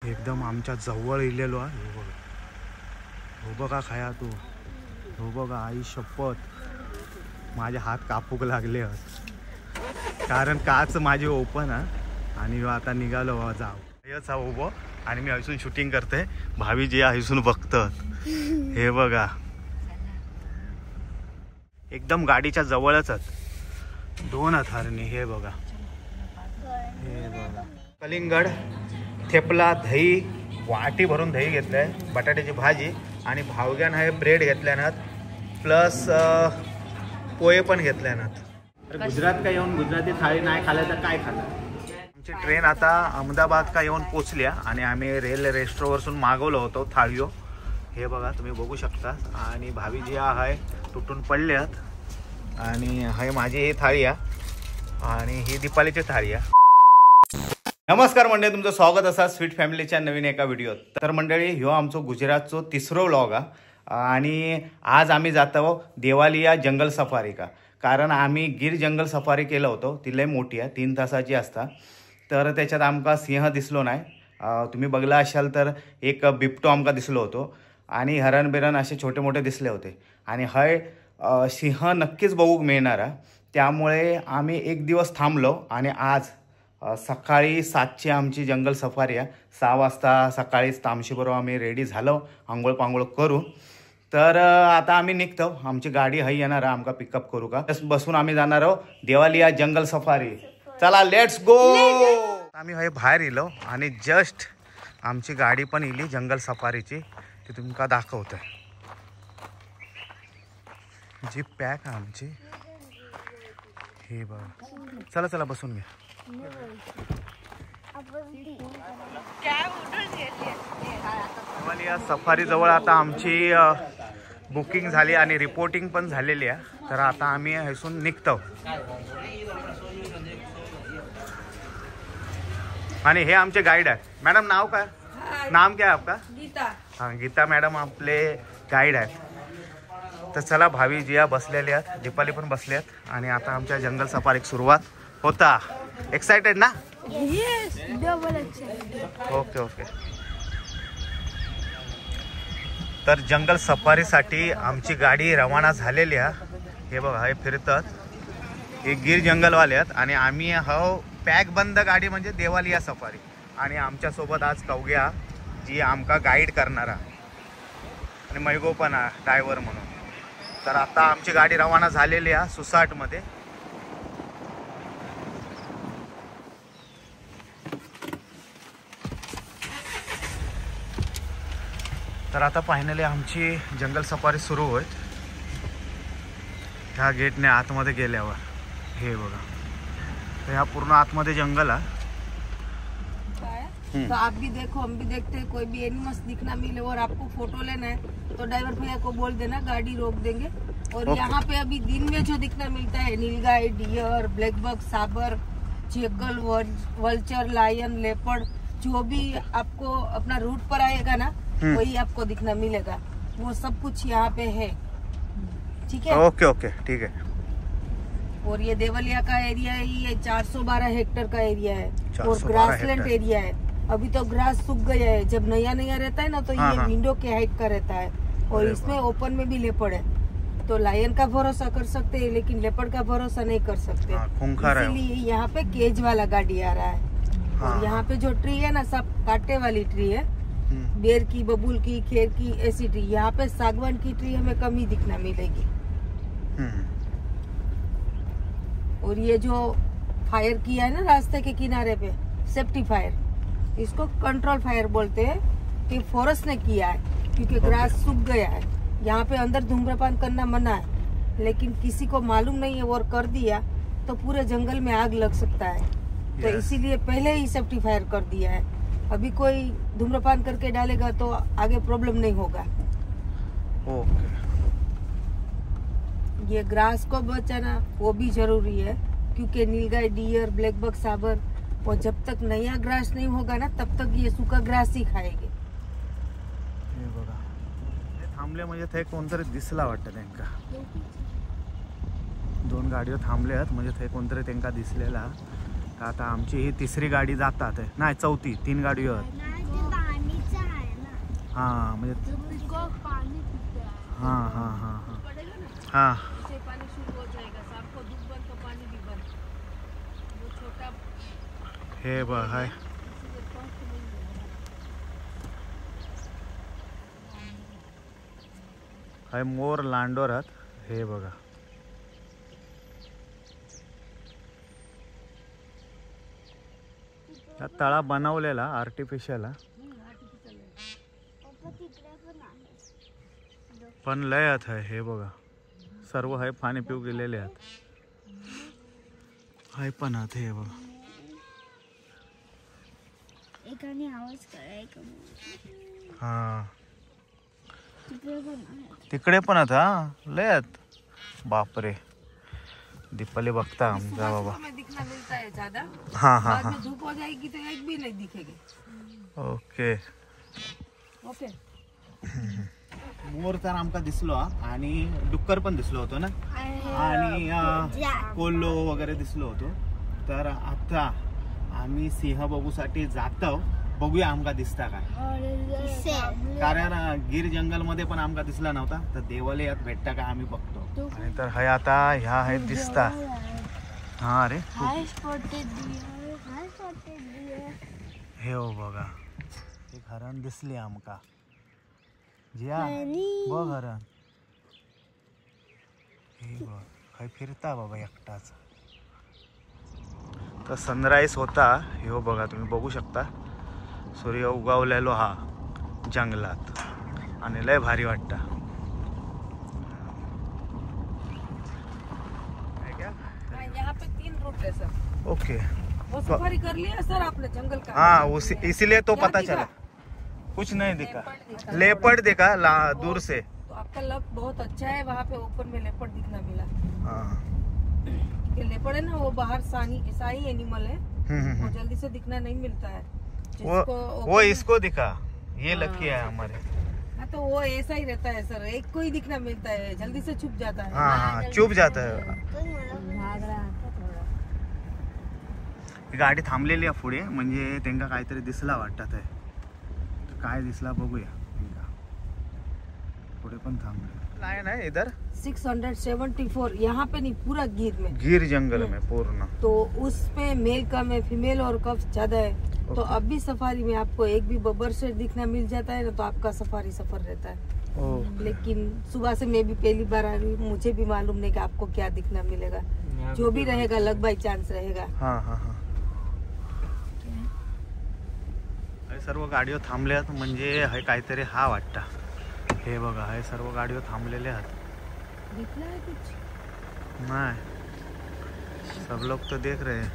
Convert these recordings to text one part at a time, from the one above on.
एकदम आमच्या जवळ इलेलो आहे. हो बघा खाया तू, हो बघा आई शपथ माझे हात कापूक लागले कारण काच माझी ओपन आहे आणि आता निघालो जाऊ हेच हा उभं आणि मी हसून शूटिंग करते. भावी जे हसून बघतात हे बघा एकदम गाडीच्या जवळच दोन हरणी. हे बघा कलिंगड थेपला दही वाटी भरून दही घेतलंय, बटाट्याची भाजी आणि भावग्यान हे ब्रेड घेतल्यानात प्लस पोहे पण घेतल्यानात. गुजरात का येऊन गुजराती थाळी नाही खाल्लं तर काय खाल्लं. आमची ट्रेन आता अहमदाबाद का येऊन पोचल्या आणि आम्ही रेल रेस्टोरंटवरून मागवलं होतो थाळीओ. हे बघा तुम्ही बघू शकता आणि भावी जी आहे तुटून पडल्यात आणि हे माझी ही थाळी आहे आणि ही दीपालीची थाळी आहे. नमस्कार मंडळी, तुमचं स्वागत असा स्वीट फॅमिलीच्या नवीन एका व्हिडिओत. तर मंडळी ह्यो आमचो गुजरातचो तिसरो व्लॉग आहे आणि आज आम्ही जातो देवालिया जंगल सफारी का. कारण आम्ही गिर जंगल सफारी केलं होतं, ती लय मोठी आहे 3 तासाची असता. तर त्याच्यात आमका सिंह दिसलो नाही. तुम्ही बघला असाल तर एक बिबटो आमका दिसलो होतो आणि हरण बिरण असे छोटे मोठे दिसले होते आणि हय सिंह नक्कीच बघूक मिळणार आहे. त्यामुळे आम्ही एक दिवस थांबलो आणि आज सकाळी 7ची आमची जंगल सफारी आहे. 6 वाजता सकाळीच तामशीबरोबर आम्ही रेडी झालो आंघोळ पांघोळ करून. तर आता आम्ही निघतो, आमची गाडी हई येणार आहे आमका पिकअप करू का. बसून आम्ही जाणार आहोत देवालिया जंगल सफारी. चला लेट्स गो. आम्ही हय बाहेर इलो आणि जस्ट आमची गाडी पण इली जंगल सफारीची, ती तुमका दाखवतोय. जी पॅक आहे आमची हे बघा. चला चला बसून घ्या. देवालिया सफारी जवळ आता आमची बुकिंग झाली आणि रिपोर्टिंग पण झालेली आहे. तर आता आम्ही हसून निघतो आणि हे आमचे गाईड आहे. मॅडम नाव काय, नाम क्या है आपका? गीता. हाँ गीता मॅडम आपले गाईड आहेत. तर चला भावी जिया बसलेले आहेत, दीपाली पण बसले आहेत आणि आता आमच्या जंगल सफारीक सुरुवात होता. एक्साइटेड ना? Yes, double excited. Okay okay. तर जंगल सफारीसाठी आमची गाडी रवाना झालेली आहे. हे बघा हे फिरतात, हे गिर जंगलवाले आहेत आणि आम्ही हो पॅक बंद गाडी म्हणजे देवालिया सफारी. आणि आमच्यासोबत आज कवग्या जी आमका गाईड करणारा आणि मैगो पण आहे ड्रायव्हर म्हणून. तर आता आमची गाडी रवाना झालेली आहे सुसाटमध्ये. तर आता फायनली आमची जंगल सफारी सुरू होईल. ह्या गेटने आतमध्ये गेल्यावर हे बघा, तर ह्या पूर्ण आतमध्ये जंगल आहे. तो आप भी देखो हम भी देखते हैं, कोई भी एनिमल्स दिखना मिले और आपको फोटो लेना है तो ड्राइवर भैया को बोल देना, गाड़ी रोक देंगे. और यहाँ पे अभी दिन में जो दिखना मिलता है नीलगाय, डियर, ब्लैक बक, साबर, चेकल, वल्चर, लायन, लेपर्ड, जो भी आपको अपना रूट पर आएगा ना वही आपको दिखना मिलेगा. वो सब कुछ यहाँ पे है. ठीक है, ओके ओके ठीक है. और ये देवलिया का एरिया है, ये 412 हेक्टेयर का एरिया है और ग्रासलैंड एरिया है. अभी तो ग्रास सूख गया है. जब नया नया रहता है ना तो ये विंडो के हाइट का रहता है और इसमें ओपन में भी लेपर्ड है. तो लायन का भरोसा कर सकते हैं लेकिन लेपर्ड का भरोसा नहीं कर सकते. इसीलिए यहाँ पे केज वाला गाड़ी आ रहा है. और यहाँ पे जो ट्री है ना सब कांटे वाली ट्री है, बेर की, बबूल की, खेर की, ऐसी ट्री. यहाँ पे सागवान की ट्री हमें कम ही दिखना मिलेगी. और ये जो फायर किया है ना रास्ते के किनारे पे, सेफ्टी फायर, इसको कंट्रोल फायर बोलते हैं. कि फॉरेस्ट ने किया है क्योंकि ग्रास सूख गया है. यहाँ पे अंदर धूम्रपान करना मना है लेकिन किसी को मालूम नहीं है और कर दिया तो पूरे जंगल में आग लग सकता है. तो इसीलिए पहले ही सेफ्टी फायर कर दिया है. अभी कोई धूम्रपान करके डालेगा तो आगे प्रॉब्लम नहीं होगा. ये ग्रास को बचाना वो भी जरूरी है क्योंकि नीलगाय, डियर, ब्लैक बक, साबर, और जब तक नया ग्रास नहीं होगा ना तब तक ये सूखा ग्रास ही खाएंगे. थांबले म्हणजे ते कोणतरी दिसला वाटतं त्यांका. 2 गाडीवर थांबले आहेत म्हणजे ते कोणतरी त्यांका दिसलेला. आता आमची ही 3री गाडी जातात नाही 4थी, 3 गाडी आहेत. हाँ म्हणजे पानी पीते हैं। हाँ हाँ हाँ हाँ पड़ेगा ना हाँ इससे पानी शुरू हो जाएगा, शाम को दूध बंद तो पानी भी बंद। वो छोटा हे बघ हाय इसीलिए पंप नहीं है। हाय मोर लांडोर आहात हे बघा. हा तळा बनवलेला आर्टिफिशियल आर्टिफिशियल है। पण लय आहे हे बघा. सर्व हाय पाणी पिऊ गेलेले आहेत. हाय पण आहात हे बघा. एकाने आवाज करायचा. हा तिकडे पण आहे. तिकडे पण आहेत. हा लय आहेत. बापरे दीपाली बघता आमचा बाबा. में दिखना मिलता है ज्यादा, हाँ हाँ बाद हाँ में धूप हो जाएगी तो एक भी नहीं दिखेगी। ओके. ओके मोर तर आमका दिसलो आणि डुक्कर पण दिसलो होतो ना आणि कोल्हो वगैरे दिसलो होतो. तर आता आम्ही सिंह बघूसाठी जातो. बघूया आमका दिसता काय. कारण गिर जंगल मध्ये पण आमका दिसला नव्हता. तर देवालयात भेटता का आम्ही बघतो. आणि तर हाय आता ह्या आहेत दिसता. हा अरे हाय स्पॉटेड डियर, हाय स्पॉटेड डियर. हे हो बघा एक हरण दिसली आमका. जिया बघ हरण हे बघ काय फिरता बाबा एकटाच. तर सनराईज होता हे हो बघा तुम्ही बघू शकता. सूर्य उगवलेलो हा जंगलात आणि लय भारी वाटतं. यहाँ पे 3 रूट है सर. ओके वो सफारी कर लिया सर आपने जंगल का? हाँ इसीलिए तो पता चला. कुछ नहीं दिखा. लेपर्ड देखा दूर से. तो आपका लक बहुत अच्छा है, वहाँ पे ओपन में लेपर्ड दिखना मिला. हाँ लेपर्ड है ना वो बाहर शाही एनिमल है, वो जल्दी से दिखना नहीं मिलता है. वो इसको दिखा. ये लकी है हमारे. हाँ तो वो ऐसा ही रहता है सर, एक को ही दिखना मिलता है, जल्दी से छुप जाता है. हाँ चुप जाता है. भाग रहा था थोड़ा. गाडी थांबलेली आहे पुढे म्हणजे त्यांना काहीतरी दिसला वाटत आहे. काय दिसला बघूया. पुढे पण थांबले. लायन है इधर 674. यहाँ पे नहीं, पूरा गिर में, गिर जंगल में पूर्ण. तो उस पे मेल कम है, फीमेल और कफ ज्यादा है. तो अभी सफारी में आपको एक भी बब्बर शेर दिखना मिल जाता है ना तो आपका सफारी सफर रहता है. लेकिन सुबह से मैं भी पहली बार आ रही हूँ, मुझे भी मालूम नहीं कि आपको क्या दिखना मिलेगा. जो भी रहेगा लक बाय चांस रहेगा. हाँ हाँ हाँ सर्व गाडीवर थांबल्यात म्हणजे हे काहीतरी हा वाटतं. हे बघा हे सर्व गाडीवर थांबलेले आहेत. दिखना है कुछ? नाही सब लोग तो देख रहे हैं.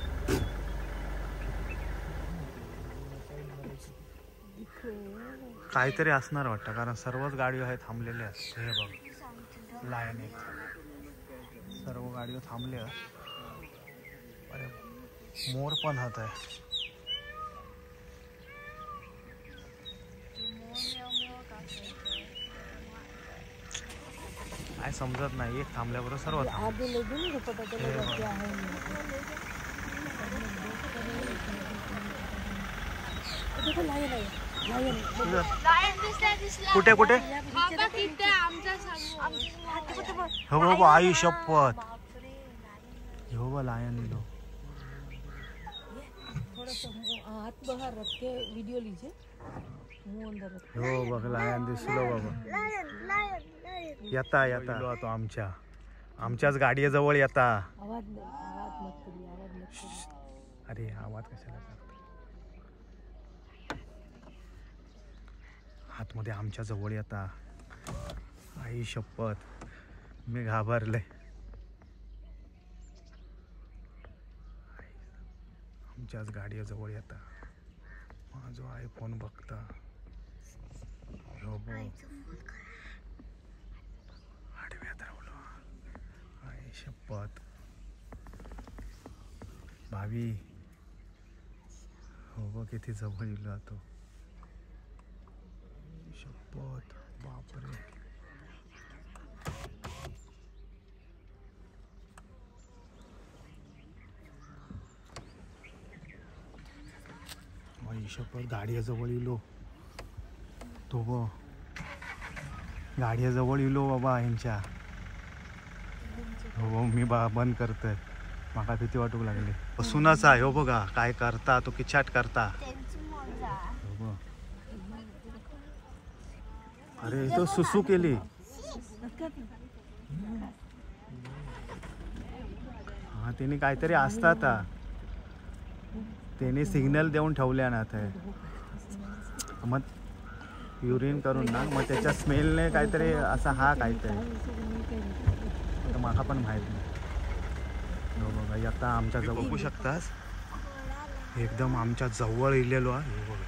काहीतरी असणार वाटतं कारण सर्वच गाडीवर आहे थांबलेले आहेत. हे बघ लायन एक सर्व गाडीवर थांबले आहेत. अरे मोर पण हात आहे. काय समजत नाही. एक थांबल्याबरोबर सर्व आगे ले दो ना, पता चलेगा क्या है. देखो लायन है, लायन. कुठे कुठे हो बाबा आई शपथ. हो बा लायन लिलो. थोड़ा सा हाथ बाहर रख के वीडियो लीजिए. मुंह अंदर रख. हो बघ लायन दिसलो बाबा. येता येता तो आमच्याच गाडीजवळ येता. आवाज मत करिए, आवाज मत करिए. अरे आवाज कशाला करता. आतमध्ये आमच्या जवळ येता. आई शपथ मी घाबरले. आमच्याच गाडीजवळ येता. माझा आयफोन बघता. हो आडव्यात रावलो. आई शपथ भावी हो बघ किती जवळ येलो जातो. शपथ बापरे. आई शपथ गाडीजवळ येलो. तो गाडीजवळ इलो बाबा यांच्या. हो मी बंद करतोय, माका भीती वाटू लागली. बसूनच आहे हो बघा काय करता तो किचाट करता. अरे तो सुसू केली. हा त्यांनी काहीतरी असतात, त्यांनी सिग्नल देऊन ठेवल्या ना ते, मग युरिन करून ना मग त्याच्या स्मेलने काहीतरी असा हा काहीतरी तर मला पण माहीत नाही. हो बघा आता आमच्या जवळ बघू शकतास, एकदम आमच्या जवळ इलेलो आहे. हो बघा,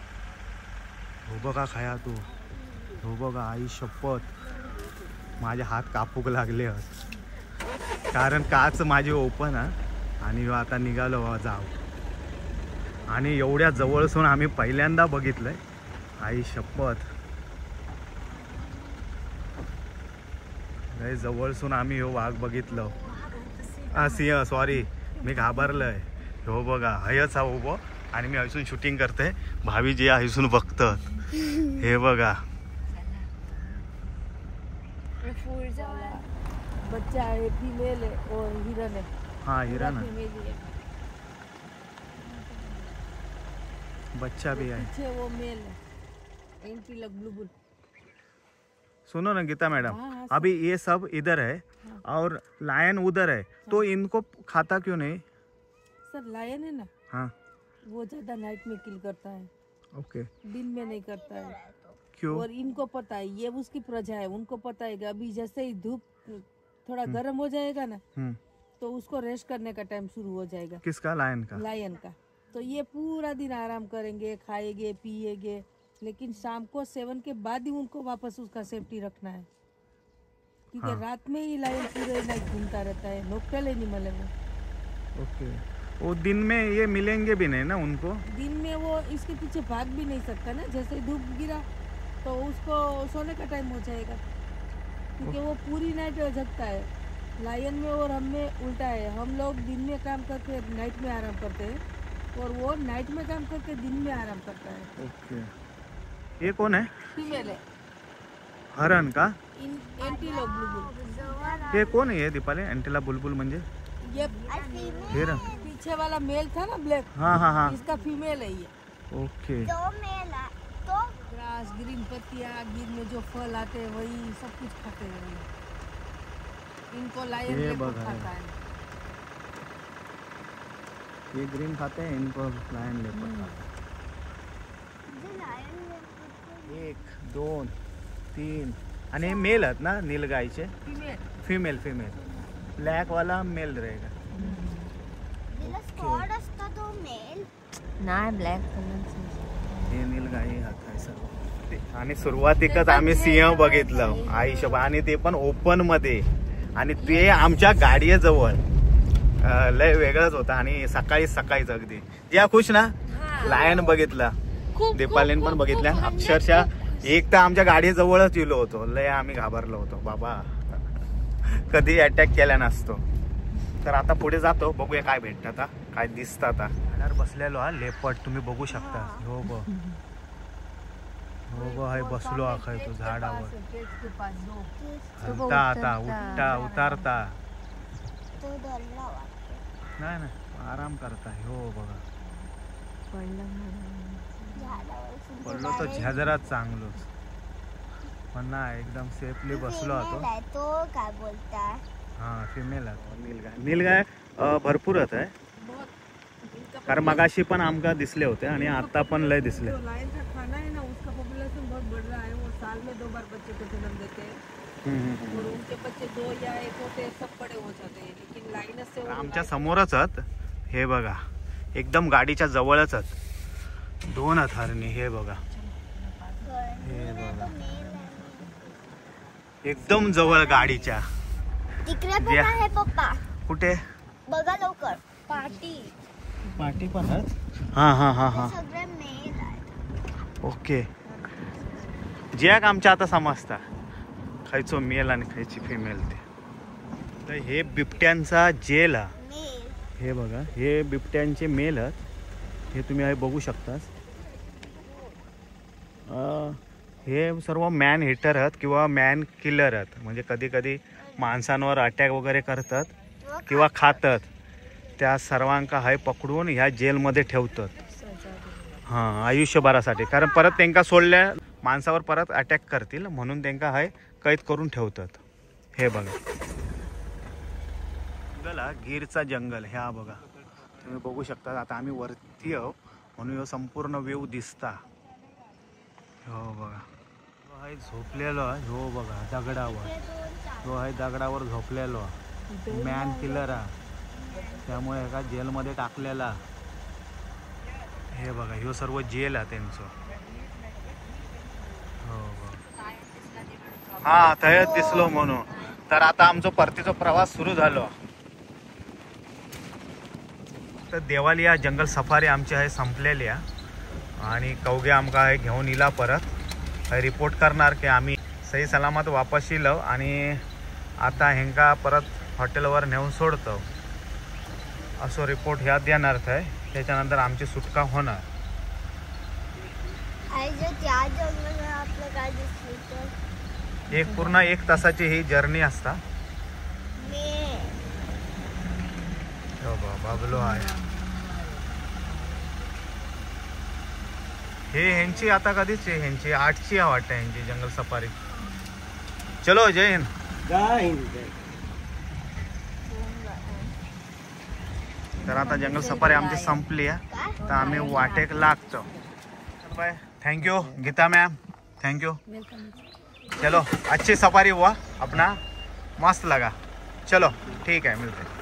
हो बघा खाया तू. हो बघा आई शपथ, माझे हात कापूक लागले कारण काच माझी ओपन आहे आणि आता निघालो जाऊ. आणि एवढ्या जवळसून आम्ही पहिल्यांदा बघितलंय. आई शपथ, जवळसून आम्ही हो वाघ बघितलं. सिंह, सॉरी मी घाबरलोय. हो बघा हयच हा उभो आणि मी हयसून शूटिंग करते. भावी जे हयसून बघतात. हे बघा बच्चा है, फीमेल है और हिरन है. हाँ हिरन है, बच्चा भी है. पीछे वो मेल है, एंटीलॉक बुलबुल. सुनो ना गीता मैडम, अभी ये सब इधर है और लायन उधर है, तो इनको खाता क्यों नहीं? सर लायन है ना, हाँ वो ज्यादा नाइट में किल करता है. ओके. दिन में नहीं करता है. क्यों? और इनको पता है, ये उसकी प्रजा है, उनको पता है कि अभी जैसे ही धूप थोड़ा गर्म हो जाएगा ना तो उसको रेस्ट करने का टाइम शुरू हो जाएगा. किसका? लायन का. लायन का. तो ये पूरा दिन आराम करेंगे, खाएंगे पिएंगे, लेकिन शाम को 7 के बाद ही उनको वापस उसका सेफ्टी रखना है, क्योंकि हाँ. रात में ही लायन पूरे नाइट घूमता रहता है. नोक्टल एनिमल है वो. ओके. वो दिन में ये मिलेंगे भी नहीं ना उनको? दिन में वो इसके पीछे भाग भी नहीं सकता ना. जैसे धूप गिरा तो उसको सोने का टाइम हो जाएगा, क्योंकि वो पूरी नाइट जगता है. लायन में और हम में उल्टा है. हम लोग दिन में काम करके नाइट में आराम करते हैं और वो नाइट में काम करके दिन में आराम करता है. ओके. ये कौन है? फीमेल है. हरण का? एंटीलॉक बुलबुल. ये कौन है ये दीपाली? एंटीला बुलबुल म्हणजे ये हिरन. पीछे वाला मेल था ना ब्लैक, हाँ हाँ हाँ. इसका फीमेल है ये. ओके. तो ग्रास, ग्रीन पत्तियाँ, गिर में जो फल आते हैं वही सब कुछ खाते हैं ये. इनको लायन ये लेपर्ड बघा. खाता है. ये ग्रीन खाते हैं, इनको लायन लेपर्ड खाता है. 1 2 3 आणि मेल आहेत ना नीलगाईचे? फीमेल. Female female. ब्लॅक वाला मेल रहेगा. तिला स्पॉट असतो तो मेल. नाही ब्लॅक कलर. हे नीलगाई आहे सर्व. आणि सुरुवातीकच आम्ही सिंह बघितलं आईशोबा, आणि ते पण ओपन मध्ये, आणि ते आमच्या गाडीजवळ. लय वेगळंच होतं. आणि सकाळीच अगदी ज्या खुश ना लायन बघितला, दीपालीन पण बघितल्या. अक्षरशः एक तर आमच्या गाडीजवळच इलो होतो. लय आम्ही घाबरलो होतो बाबा, कधी अटॅक केला नसतो. तर आता पुढे जातो, बघूया काय भेटतं आता, काय दिसतं आता. झाडावर बसलेलो हा लेपर्ड तुम्ही बघू शकता. हो ब हो ब हाय बसलो आखाय तो झाडावर. हलता आता, उठता उतारता. तो डरला वाटतो. नाही ना, आराम करताय. हो बघा, पडलो तो झेजरात चांगलोच, पण ना एकदम सेफली बसलो होतो. तो काय बोलताय? हा फिमेल आहे. नीलगाय भरपूर आहे, कारण मगाशी पण आमका दिसले होते आणि आता पण लय दिसले. लायन का खाना है ना, उसका पॉपुलेशन बहुत बढ़ रहा है. वो साल में 2 बार बच्चे को जन्म देते हैं और उनके बच्चे 2 या 1 होते हैं, सब बड़े हो जाते हैं. लेकिन लाइन से आमच्या समोरच आहेत. हे बघा एकदम गाडीच्या जवळच आहेत 2 हरणी. हे बघा, हे बघा एकदम जवळ गाडीच्या. तिकडे पण आहे पप्पा. कुठे? बघा लवकर. पाठी पण आहेत. हा हा हा हा. सगळे मेल आहेत. ओके. जॅक आमच्या आता समजता खायचो मेल आणि खायची फिमेल. ते तर हे बिबट्यांचा जेल हा. मेल. हे बघा, हे बिबट्यांचे मेल आहेत. हे तुम्ही बघू शकता. हे सर्व मॅन हिटर आहेत किंवा मॅन किलर आहेत, म्हणजे कधी कधी माणसांवर अटॅक वगैरे करतात किंवा खातात, त्या सर्वांका हाय पकडून ह्या जेलमध्ये ठेवतात हां आयुष्यभरासाठी. कारण परत त्यांना सोडल्या माणसावर परत अटॅक करतील म्हणून त्यांना हाय कैद करून ठेवतात. हे बघा गिरचा जंगल, ह्या बघा तुम्ही बघू शकता. आता आम्ही वरती आहो म्हणून संपूर्ण व्ह्यू दिसता. हो बघा हाय झोपलेलो आहे, हो बघा दगडावर, हो हाय दगडावर झोपलेलो मॅन किलर आहे, त्यामुळे एका जेलमध्ये टाकलेला. हे बघा ह्यो सर्व जेल आहे त्यांचं. हो हा थंयच दिसलो म्हणून. तर आता आमचा परतीचा प्रवास सुरू झालो. तर देवाली या जंगल सफारी आमची आहे संपलेली आहे आणि कवगे आमका आहे घेऊन इला परत रिपोर्ट करणार की आम्ही सही सलामत वापस येलो आणि आता हेंका परत हॉटेलवर नेऊन सोडतो असो रिपोर्ट ह्या देणार आहे. त्याच्यानंतर आमची सुटका होणार. एक पूर्ण 1 तासाची ही जर्नी असता. बाबलो आहे हे ह्यांची आता कधीच ह्यांची 8ची वाटतं ह्यांची जंगल सफारी. चलो जय हिंद. जय हिंद. तर आता जंगल सफारी आमची संपली आहे, तर आम्ही वाटेक लागतो. Bye. Thank you Geeta ma'am, thank you. चलो अच्छी सफारी हुआ अपना, मस्त लगा. चलो ठीक आहे मिळते.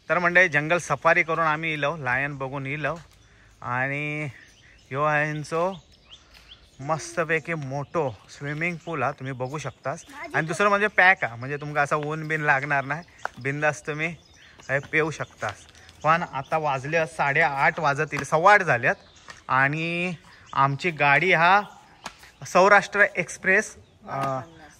तर म्हणजे जंगल सफारी करून आम्ही इलो, लायन बघून इलो आणि ह्यो आहे ह्यांचो मस्तपैकी मोठो स्विमिंग पूल हा तुम्ही बघू शकतास. आणि दुसरं म्हणजे पॅक हा, म्हणजे तुमका असा ऊन बिन लागणार नाही, बिंदास तुम्ही हे पेऊ शकतास. पण आता वाजले 8:30 वाजतील, 8:15 झाल्यात आणि आमची गाडी हा सौराष्ट्र एक्सप्रेस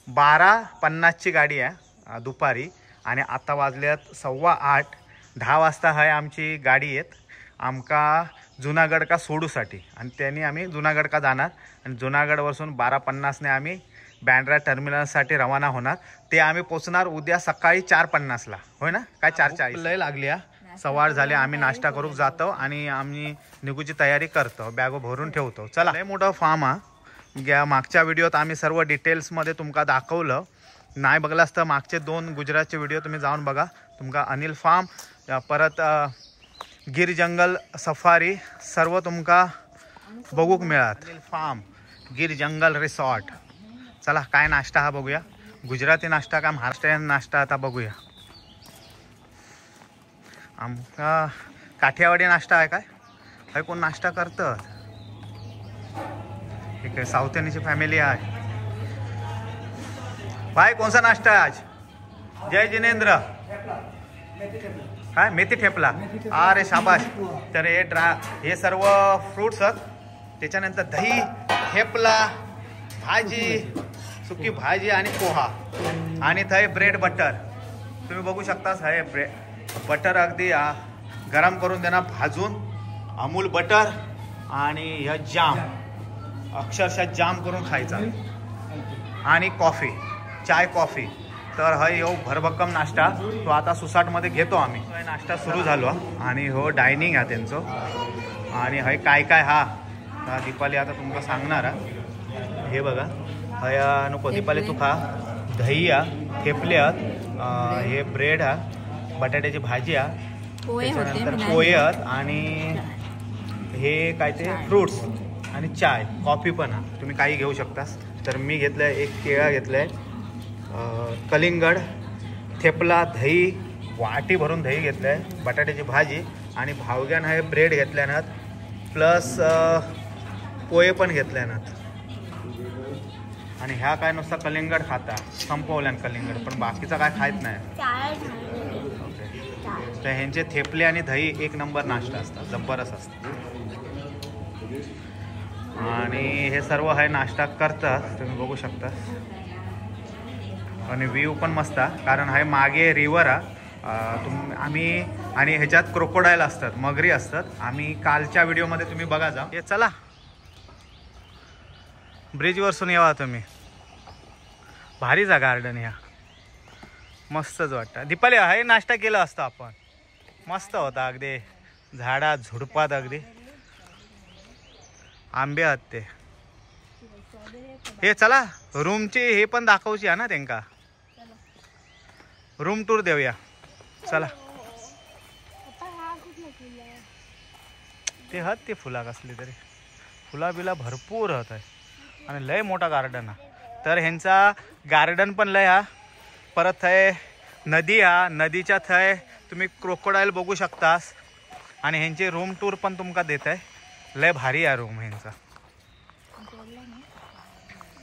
12:50ची गाडी आहे दुपारी आणि आता वाजल्यात 8:15. 10 वाजता आहे आमची गाडी येत आमका जुनागड का सोडूसाठी आणि त्यांनी आम्ही जुनागड का जाणार आणि जुनागडवरून 12:50ने आम्ही बँड्रा टर्मिनलसाठी रवाना होणार. ते आम्ही पोचणार उद्या सकाळी 4:50ला, होय ना काय 4:40 लय लागली. 8:15 झाले. आम्ही नाश्ता करून जातो आणि आम्ही निघूची तयारी करतो, बॅगो भरून ठेवतो. चला लय मोठा फार्म हा. मागच्या व्हिडिओत आम्ही सर्व डिटेल्समध्ये तुमका दाखवलं. नाही बघलास तर मागचे 2 गुजरातचे व्हिडिओ तुम्ही जाऊन बघा. तुमका अनिल फार्म परत गिर जंगल सफारी सर्व तुमका बघूक मिळत. अनिल फार्म गिर जंगल रिसॉर्ट. चला काय नाश्ता हा बघूया, गुजराती नाश्ता का महाराष्ट्रीयन नाश्ता आता बघूया. आमका काठियावाडी नाश्ता आहे काय, काय कोण नाश्ता करतं. ठीक आहे, साऊथ इंडियनची फॅमिली आहे. भाई कौन सा नाश्ता है आज. जय जिनेंद्र. काय मेथी ठेपला. अरे शाबाश. तर हे सर्व फ्रूट्स आहेत, त्याच्यानंतर दही, ठेपला, भाजी, सुकी भाजी आणि पोहा आणि थंय ब्रेड बटर तुम्ही बघू शकता. हे ब्रेड बटर अगदी गरम करून देणार भाजून, अमूल बटर आणि ह्या जाम अक्षरशः जाम करून खायचा आणि कॉफी, चाय कॉफी. तर हय हो भरभक्कम नाश्ता तो आता सुसाटमध्ये घेतो आम्ही. नाश्ता सुरू झालो आणि हो डायनिंग आहे त्यांचं आणि हय काय काय हा दीपाली आता तुमका सांगणार. हे बघा हय नको दीपाली तू खा. दही आ, ठेपले आहेत, हे ब्रेड हा, बटाट्याची भाजी आ, त्याच्यानंतर पोहे आहेत आणि हे काय ते फ्रूट्स आणि चाय कॉफी पण हा. तुम्ही काही घेऊ शकतास. तर मी घेतलंय एक केळा घेतलाय, कलिंगड, ठेपला, दही, वाटी भरून दही घेतलंय, बटाट्याची भाजी आणि भावग्यान हे ब्रेड घेतल्यानं प्लस पोहे पण घेतल्यानं. आणि ह्या काय नुसता कलिंगड खाता संपवल्यान कलिंगड, पण बाकीचा काय खायत नाही. ओके, तर ह्यांचे थेपले आणि दही 1 नंबर नाश्ता असतात, जबरदस्त असतात. आणि हे सर्व आहे नाश्ता करतात तुम्ही बघू शकता. आणि व्ह्यू पण मस्त आहे कारण आहे मागे रिव्हर आहे. आम्ही आणि ह्याच्यात क्रोकोडाईल असतात, मगरी असतात. आम्ही कालच्या व्हिडिओमध्ये तुम्ही बघा जा. हे चला ब्रिजवरसून येवा तुम्ही. भारीचा गार्डन या, मस्तच वाटतं. दीपाली हाय नाश्ता केला असता आपण, मस्त होता अगदी. झाडा झुडपात अगदी आंबे आहेत ते. हे चला रूमची हे पण दाखवची आहे ना त्यांका, रूम टूर देऊया चला. ते हत ते फुला कसली तरी, फुला बिला भरपूर हत आहे आणि लय मोठा गार्डन हा. तर ह्यांचा गार्डन पण लय हा. परत थंय नदी हा, नदीच्या थंय तुम्ही क्रोकोडाईल बघू शकतास आणि ह्यांची रूम टूर पण तुमका देत आहे. लय भारी आहे रूम ह्यांचा.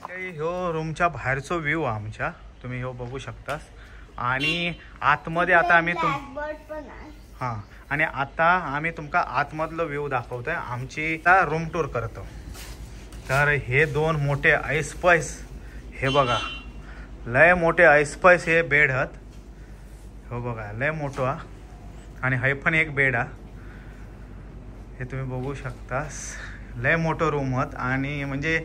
ह्यो रूमच्या बाहेरचो व्ह्यू आमच्या, तुम्ही ह्यो बघू शकतास. आणि आतमध्ये आता आम्ही हां, आणि आता आम्ही तुमका आतमधलं व्ह्यू दाखवतोय. आमची रूम टूर करतो. तर हे दोन मोठे आईस्पाईस, हे बघा लय मोठे आईस्पाईस हे बेड आहेत. हो बघा लय मोठं हा. आणि हे पण एक बेड हा, हे तुम्ही बघू शकतास. लय मोठं रूम आहेत आणि म्हणजे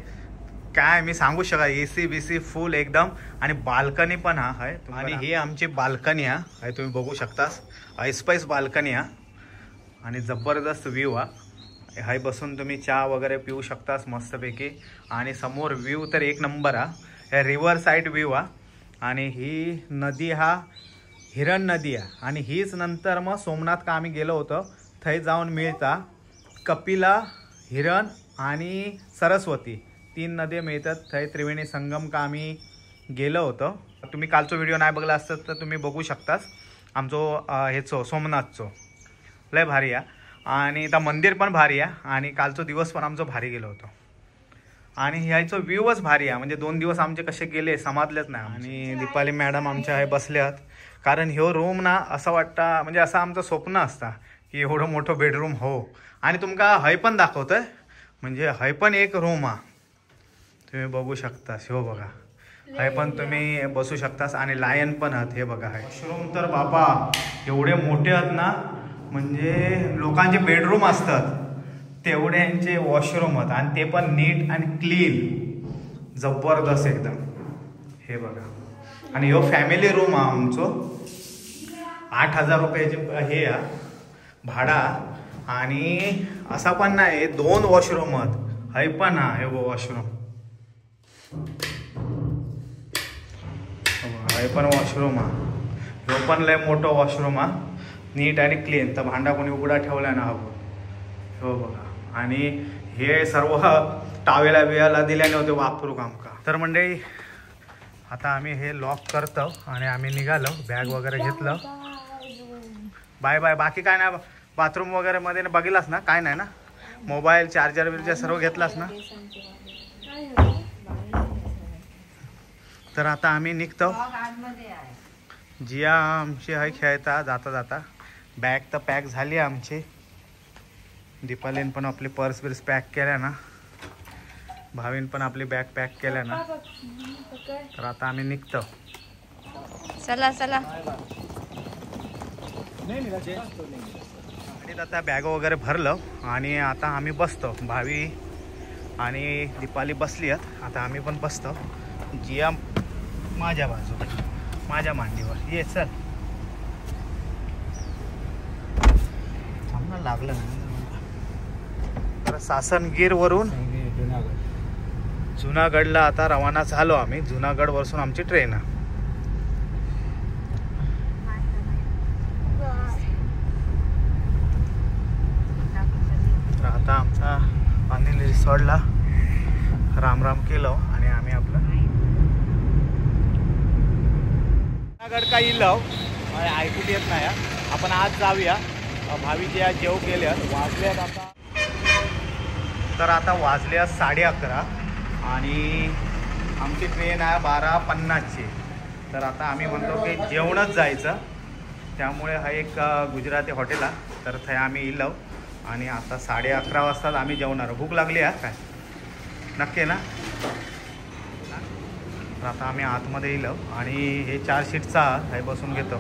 काय मी सांगू शका, AC BC फुल एकदम. आणि बाल्कनी पण हा आहे. आणि ही आमची बाल्कनी हा, हे तुम्ही बघू शकतास. आईस्पाईस बाल्कनी हा आणि जबरदस्त व्ह्यू हा. हाय बसून तुम्ही चहा वगैरे पिऊ शकतास मस्तपैकी. आणि समोर व्ह्यू तर एक नंबर हा. हे रिव्हर साईड व्ह्यू हा. आणि ही नदी हा हिरण नदी आहे. आणि हीच नंतर मग सोमनाथ का आम्ही गेलो होतो थंय जाऊन मिळता कपिला, हिरण आणि सरस्वती, 3 नद्या मिळतात थंय. त्रिवेणी संगम का आम्ही गेलो होतो. तुम्ही कालचो व्हिडिओ नाही बघला असतात तर तुम्ही बघू शकतास. आमचो हेचो सोमनाथचो लय भारी आहे. आणि त्या मंदिर पण भारी आहे. आणि कालचो दिवस पण आमचो भारी गेलो होतो. आणि ह्याचो व्ह्यूच भारी आहे. म्हणजे 2 दिवस आमचे कसे गेले समजलेच नाही. आणि दीपाली मॅडम आमच्या हे बसल्यात. कारण ह्यो रूम ना असं वाटतं, म्हणजे असं आमचं स्वप्न असतं की एवढं मोठं बेडरूम हो. आणि तुमका हय पण दाखवतोय, म्हणजे हय पण एक रूम हा, तुम्ही बघू शकतास. हो बघा हय पण तुम्ही बसू शकतास. आणि लायन पण आहात. हे बघा आहे वॉशरूम तर बाबा एवढे मोठे आहेत ना, म्हणजे लोकांचे बेडरूम असतात तेवढे यांचे वॉशरूम आहेत. आणि ते पण नीट आणि क्लीन, जबरदस्त एकदम. हे बघा. आणि ह्यो फॅमिली रूम हा आमचो. 8,000 रुपयाचे हे हा भाडा. आणि असा पण नाही 2 वॉशरूम आहेत. हय पण हा हे वॉशरूम, हे पण वॉशरूम हा. ह्यो पण लय मोठं वॉशरूम हा, नीट आणि क्लीन. तर भांडा कोणी उघडा ठेवला ना हवं. हो बघा. आणि हे सर्व टावेला बियाला दिल्याने होते वापरू आमका. तर मंडळी आता आम्ही हे लॉक करतो आणि आम्ही निघालो. बॅग वगैरे घेतलं. Bye bye. बाकी काय नाही, बाथरूम वगैरे मध्ये बघितलास ना, काय नाही ना, मोबाईल चार्जर बिर्जर सर्व घेतलास ना. तर आता आम्ही निघतो. जिया आमची आहे खेळता जाता जाता. बॅग तर पॅक झाली आमची. दीपालीन पण आपली पर्स बिर्स पॅक केल्या ना, भावीन पण आपली बॅग पॅक केल्या ना. तर आता आम्ही निघतो. चला चला. आणि आता बॅग वगैरे भरलं आणि आता आम्ही बसतो. भावी आणि दीपाली बसली आहेत. आता आम्ही पण बसतो. जिया माझ्या बाजू, माझ्या मांडीवर ये. चल चांगलं लागलं ना. तर सासनगीर वरून जुनागडला आता रवाना झालो आम्ही. जुनागड वरसून आमची ट्रेन आहे. तर आता आमचा अनिल रिसॉर्टला राम राम केलो आणि आम्ही आपलं जुनागड का इलो ऐकून येत नाही. आपण आज जाऊया. भावी जे जेव गेल्या वाजल्यात आता. तर आता वाजल्या 11:30 आणि आमची ट्रेन आहे 12:50ची. तर आता आम्ही म्हणतो की जेवणच जायचं. त्यामुळे हा एक गुजराती हॉटेल आहे. तर थंय आम्ही इलो आणि आता 11:30 वाजता आम्ही जेवणार. भूक लागली आहे काय नक्की ना. तर आता आम्ही आतमध्ये इलो आणि हे 4 सीटचा आहे बसून घेतो.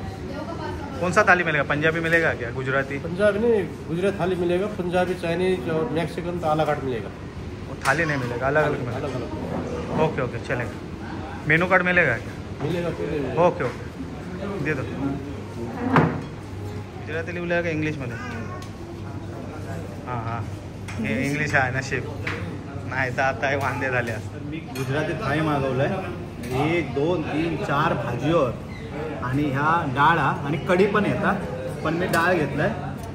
कौन सा थाली मिलेगा? पंजाबी मिलेगा क्या? गुजराती? पंजाबी नहीं, गुजरात थाली मिलेगा. पंजाबी, चाइनीज और मैक्सिकन तो आला कार्ट मिलेगा. थाली नहीं मिलेगा, अलग अलग मिलेगा। ओके ओके चलेगा। मेनू कार्ड मिलेगा क्या? ओके ओके दे दो। गुजराती लिहिलं का इंग्लिशमध्ये? हां हां हे इंग्लिश आहे नशीब, नाही तर आता हे वांदे झाले असतात। मी गुजराती थाळी मागवलं आहे, 1 2 3 4 भाजीवर आणि ह्या डाळा आणि कढी पण येतात, पण मी डाळ घेतलं आहे,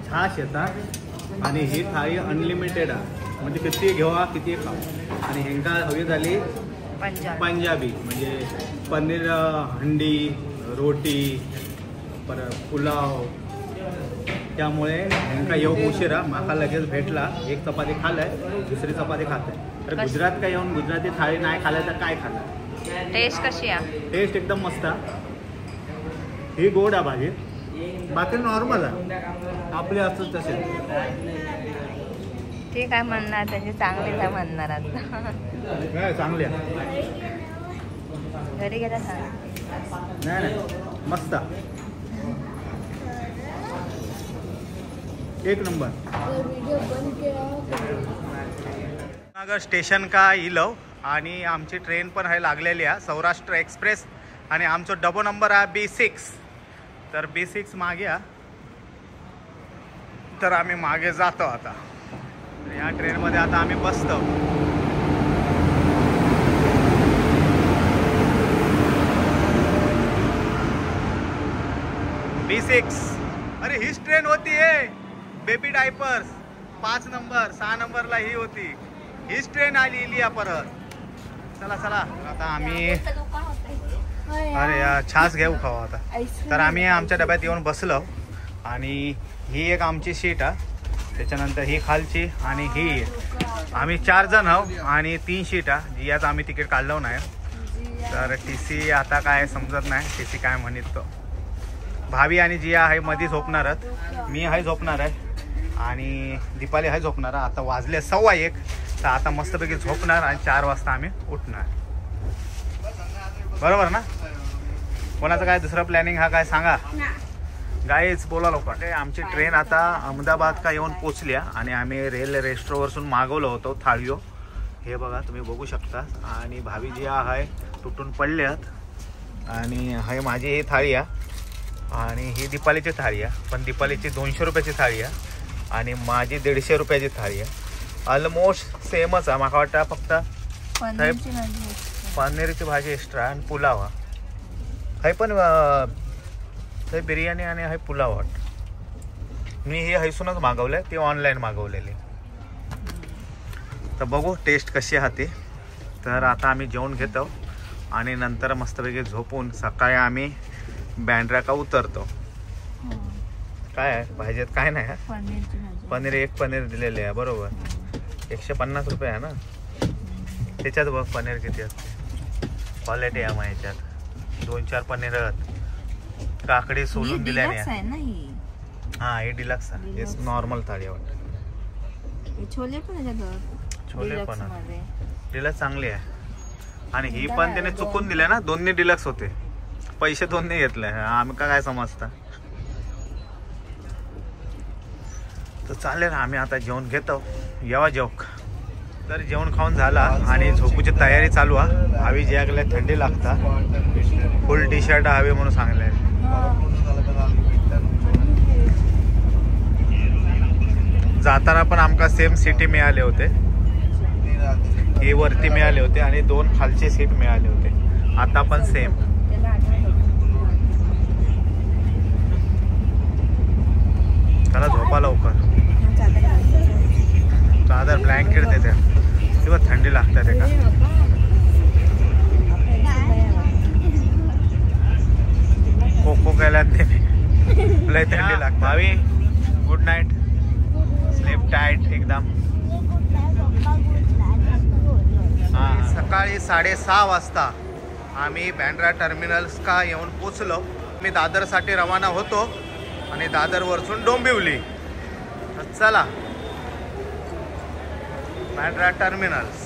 छाश येतात आणि ही थाळी अनलिमिटेड आहे, म्हणजे किती घेवा किती खावा। आणि हेंका हवी झाली पंजाबी, म्हणजे पनीर हंडी रोटी परत पुलाव, त्यामुळे हेंका येऊ उशिरा माका लगेच भेटला। एक चपाती खाल्लाय, दुसरी चपाती खाते। तर गुजरात काय येऊन गुजराती थाळी नाही खाल्ल्या तर काय खाल्लं? टेस्ट कशी आहे? टेस्ट एकदम मस्त आहे। ही गोड आहे भाजी, बाकी नॉर्मल आहे आपले असं तसे। ते काय म्हणणार, त्याची चांगलीच आहे म्हणणार आता। काय चांगली आहे, घरी गेला सांग। नाही नाही मस्त एक नंबर। वीडियो बंद केला। नगर स्टेशन का इलो आणि आमची ट्रेन पण आहे लागलेली आहे, सौराष्ट्र एक्सप्रेस, आणि आमचा डबो नंबर आहे B6। तर B6 मागे आहे, तर आम्ही मागे जातो आता। या ट्रेनमध्ये आता आम्ही बसतो। B6 अरे हीच ट्रेन होती आहे, बेबी डायपर्स 5 नंबर 6 नंबरला ही होती, हीच ट्रेन आली इलिया परत। चला चला आता आम्ही, अरे या छास घेऊ खावा आता। तर आम्ही आमच्या डब्यात येऊन बसलो आणि ही एक आमची सीट आहे, त्याच्यानंतर ही खालची आणि ही आम्ही 4 जण आहोत आणि 3 सीट आहे, जी आता आम्ही तिकीट काढलो नाही। तर TC आता काय समजत नाही, TC काय म्हणत तो। भाभी आणि जिया आहे मध्ये झोपणारच, मी आहे झोपणार आहे आणि दीपाली आहे झोपणार। आता वाजले 1:15, तर आता मस्तपैकी झोपणार आणि 4 वाजता आम्ही उठणार, बरोबर ना? कोणाचं काय दुसरा प्लॅनिंग हा काय सांगा गाईच, बोला लोक। आमची ट्रेन आता अहमदाबाद का येऊन पोचल्या आणि आम्ही रेल रेस्टोरंटवरून मागवलं होतं थाळीओ, हे बघा तुम्ही बघू शकता। आणि भाभी जी आहे तुटून पडल्यात आणि हे माझी ही थाळी आहे आणि ही दीपालीची थाळी आहे, पण दीपालीची 200 रुपयाची थाळी आहे आणि माझी 150 रुपयाची थाळी आहे। ऑलमोस्ट सेमच आहे, मला वाटतं फक्त पनीरची भाजी एक्स्ट्रा आणि पुलाव आहे पण थंय बिर्याणी आणि आहे पुलाव वाटतं। मी हे हैसूनच मागवलं आहे, ते ऑनलाईन मागवलेले। तर बघू टेस्ट कशी आहे ती। तर आता आम्ही जेवण घेतो आणि नंतर मस्तपैकी झोपून सकाळी आम्ही बँड्रा का उतरतो। काय आहे भाजीत काय नाही आहे, पनीर एक पनीर दिलेले आहे बरोबर, 150 रुपये आहे ना, त्याच्यात बघ पनीर किती असते, क्वालिटी आहे मग ह्याच्यात 2-4 पनीर आहेत, काकडी सोलून दिल्याने। हा हे डिलक्स आहे, हे नॉर्मल थाळी वाटतं। छोले पण छोले पण डिलक्स चांगली आहे आणि ही पण त्याने चुकून दिल्या ना, दोन्ही डिलक्स होते, पैसे दोन्ही घेतले, आम्ही काय समजता। तर चालेल आम्ही आता जेवण घेतो, येवा जेवक। तर जेवण खाऊन झाला आणि झोपूची तयारी चालू आहे। हवी ज्यागल्या थंडी लागता, फुल टी शर्ट हवे म्हणून सांगले। जाताना पण आमका सेम सीटी मिळाले होते, हे वरती मिळाले होते आणि 2 खालचे सीट मिळाले होते, आता पण सेम। चला झोपा लवकर, चादर ब्लँकेट देते तेव्हा थंडी लागते ते का। कोको केल्यात ते लय थंडी लागते। भावी गुड नाईट, स्लीप टाईट एकदम। सकाळी 6:30 वाजता आम्ही बँड्रा टर्मिनल्स का येऊन पोचलो। मी दादरसाठी रवाना होतो आणि दादरवरसून डोंबिवली। चला बँड्रा टर्मिनल्स।